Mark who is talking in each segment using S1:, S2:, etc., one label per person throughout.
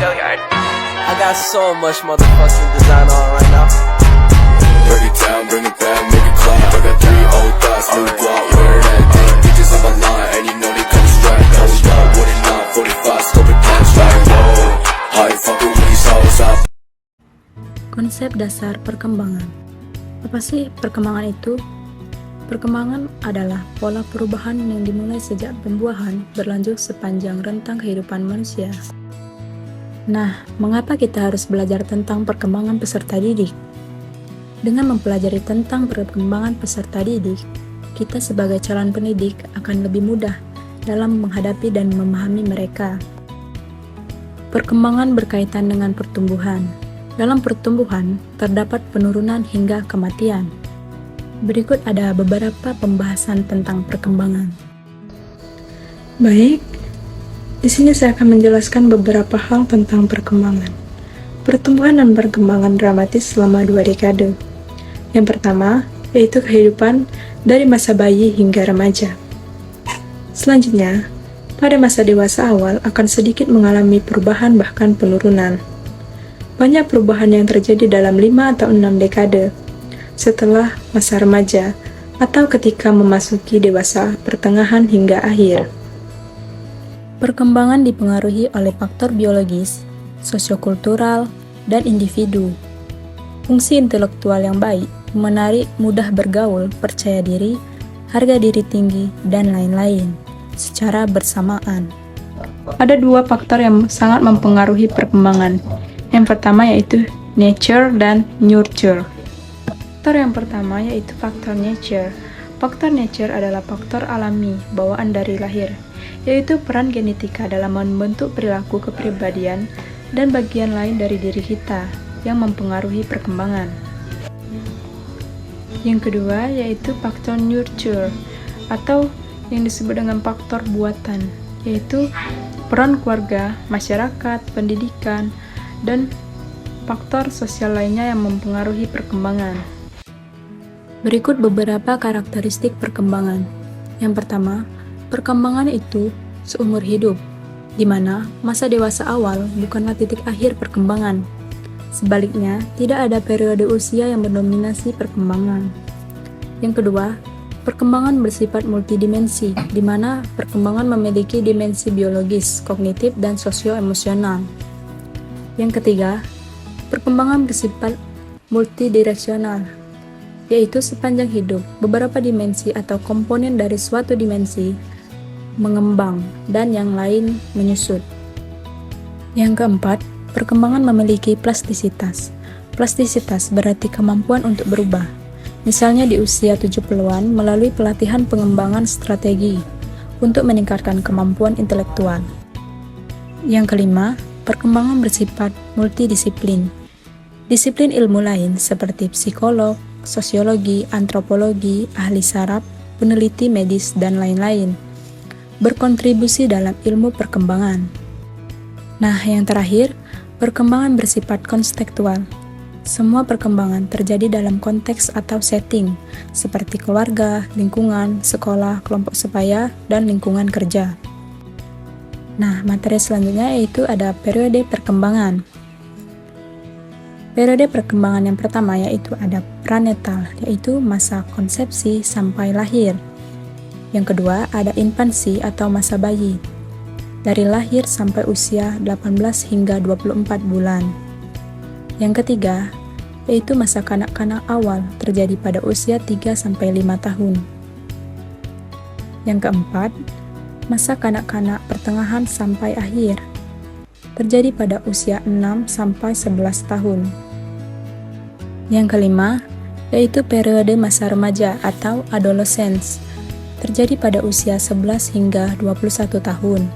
S1: I got so much motherfucking design on right now.
S2: Break it down, bring it back, make it clap. I got 3 old thoughts, new guap, wear that thing. Bitches on my line, and you know they come straight. Hold up, what it not, 45, scope it down, like whoa. How you fucking with these hoes up?
S3: Konsep dasar perkembangan. Apa sih perkembangan itu? Perkembangan adalah pola perubahan yang dimulai sejak pembuahan berlanjut sepanjang rentang kehidupan manusia. Nah, mengapa kita harus belajar tentang perkembangan peserta didik? Dengan mempelajari tentang perkembangan peserta didik, kita sebagai calon pendidik akan lebih mudah dalam menghadapi dan memahami mereka. Perkembangan berkaitan dengan pertumbuhan. Dalam pertumbuhan, terdapat penurunan hingga kematian. Berikut ada beberapa pembahasan tentang perkembangan. Baik, di sini saya akan menjelaskan beberapa hal tentang perkembangan. Pertumbuhan dan perkembangan dramatis selama 2 dekade. Yang pertama, yaitu kehidupan dari masa bayi hingga remaja. Selanjutnya, pada masa dewasa awal akan sedikit mengalami perubahan bahkan penurunan. Banyak perubahan yang terjadi dalam 5 atau 6 dekade setelah masa remaja atau ketika memasuki dewasa pertengahan hingga akhir. Perkembangan dipengaruhi oleh faktor biologis, sosiokultural, dan individu. Fungsi intelektual yang baik, menarik, mudah bergaul, percaya diri, harga diri tinggi, dan lain-lain secara bersamaan. Ada 2 faktor yang sangat mempengaruhi perkembangan. Yang pertama yaitu nature dan nurture. Faktor yang pertama yaitu faktor nature. Faktor nature adalah faktor alami bawaan dari lahir, yaitu peran genetika dalam membentuk perilaku kepribadian dan bagian lain dari diri kita yang mempengaruhi perkembangan. Yang kedua yaitu faktor nurture atau yang disebut dengan faktor buatan, yaitu peran keluarga, masyarakat, pendidikan, dan faktor sosial lainnya yang mempengaruhi perkembangan. Berikut beberapa karakteristik perkembangan. Yang pertama, perkembangan itu seumur hidup, di mana masa dewasa awal bukanlah titik akhir perkembangan. Sebaliknya, tidak ada periode usia yang mendominasi perkembangan. Yang kedua, perkembangan bersifat multidimensi, di mana perkembangan memiliki dimensi biologis, kognitif, dan sosio-emosional. Yang ketiga, perkembangan bersifat multidireksional, yaitu sepanjang hidup, beberapa dimensi atau komponen dari suatu dimensi mengembang dan yang lain menyusut. Yang keempat, perkembangan memiliki plastisitas. Plastisitas berarti kemampuan untuk berubah. Misalnya di usia 70-an melalui pelatihan pengembangan strategi untuk meningkatkan kemampuan intelektual. Yang kelima, perkembangan bersifat multidisiplin. Disiplin ilmu lain seperti psikolog, sosiologi, antropologi, ahli saraf, peneliti medis, dan lain-lain berkontribusi dalam ilmu perkembangan. Nah, yang terakhir, perkembangan bersifat kontekstual. Semua perkembangan terjadi dalam konteks atau setting, seperti keluarga, lingkungan, sekolah, kelompok sebaya, dan lingkungan kerja. Nah, materi selanjutnya yaitu ada periode perkembangan. Periode perkembangan yang pertama yaitu ada pranetal, yaitu masa konsepsi sampai lahir. Yang kedua ada infansi atau masa bayi, dari lahir sampai usia 18 hingga 24 bulan. Yang ketiga yaitu masa kanak-kanak awal, terjadi pada usia 3-5 tahun. Yang keempat, masa kanak-kanak pertengahan sampai akhir, terjadi pada usia 6-11 tahun. Yang kelima, yaitu periode masa remaja atau adolescence, terjadi pada usia 11 hingga 21 tahun.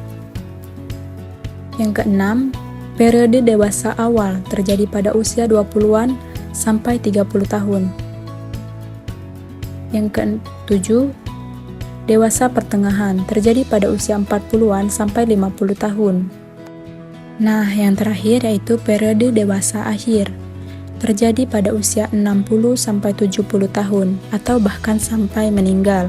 S3: Yang keenam, periode dewasa awal, terjadi pada usia 20-an sampai 30 tahun. Yang ketujuh, dewasa pertengahan, terjadi pada usia 40-an sampai 50 tahun. Nah, yang terakhir yaitu periode dewasa akhir, terjadi pada usia 60 sampai 70 tahun atau bahkan sampai meninggal.